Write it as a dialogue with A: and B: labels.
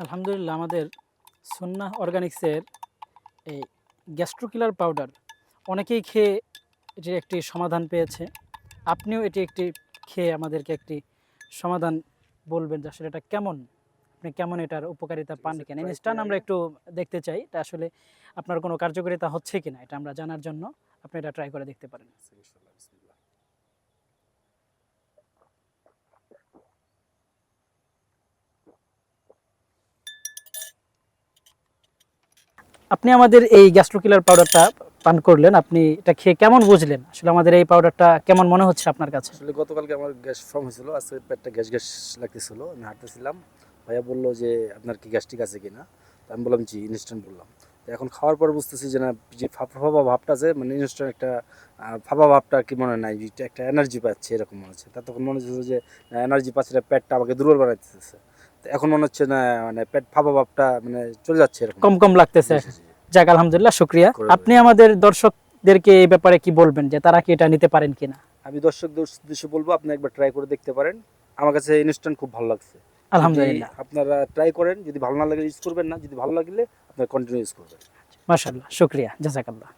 A: আলহামদুলিল্লাহ আমাদের সুন্নাহ অর্গানিক্সের এই গ্যাস্ট্রো কিলার পাউডার অনেকেই খেয়ে এটির একটি সমাধান পেয়েছে। আপনিও এটি একটি খেয়ে আমাদেরকে একটি সমাধান বলবেন যে আসলে এটা কেমন, আপনি কেমন এটার উপকারিতা পান কিনা। ইনস্ট্যান্ট আমরা একটু দেখতে চাই এটা আসলে আপনার কোনো কার্যকারিতা হচ্ছে কিনা, এটা আমরা জানার জন্য আপনি এটা ট্রাই করে দেখতে পারেন। আপনি আমাদের এই গ্যাস্ট্রো কিলার পাউডারটা পান করলেন, আপনি এটা খেয়ে কেমন বুঝলেন? আসলে আমাদের এই পাউডারটা কেমন মনে হচ্ছে আপনার কাছে?
B: আসলে গতকালকে আমার গ্যাস ফর্ম হয়েছিল, আজকে পেটটা গ্যাস গ্যাস লাগতেছিল। আমি হাঁটতেছিলাম, ভাইয়া বললো যে আপনার কি গ্যাস্ট্রিক আছে কিনা। তো আমি বললাম জি, ইনস্ট্যান্ট বললাম। তো এখন খাওয়ার পর বুঝতেছি যে না, যে ফাঁপা ভাবটা আছে, মানে ইনস্ট্যান্ট একটা ফাঁপা ভাবটা কি মনে নাই, যে একটা এনার্জি পাচ্ছে এরকম মনে হচ্ছে। তার তখন মনে হচ্ছে যে এনার্জি পাচ্ছে না, পেটটা আমাকে দুর্বল বানাইতেছে। তো এখন মনে হচ্ছে না, মানে পেট ফাঁপা ভাবটা মানে চলে যাচ্ছে এরকম
A: কম কম লাগতেছে।
B: জি, জি, জি।
A: যাক আলহামদুলিল্লাহ, শুক্রিয়া।
B: করে
A: আপনি আমাদের দর্শকদেরকে এই ব্যাপারে কি বলবেন যে তারা কি এটা নিতে পারেন কিনা?
B: আমি দর্শকদের উদ্দেশ্যে বলবো আপনি একবার ট্রাই করে দেখতে পারেন। আমার কাছে ইনস্ট্যান্ট খুব ভালো লাগছে। যদি
A: আলহামদুলিল্লাহ,
B: আপনারা ট্রাই করেন, যদি ভালো না লাগে ইউজ করবেন না, যদি ভালো লাগলে আপনারা কন্টিনিউ ইউজ করবেন।
A: মাশাআল্লাহ, শুক্রিয়া, জাযাকাল্লাহ।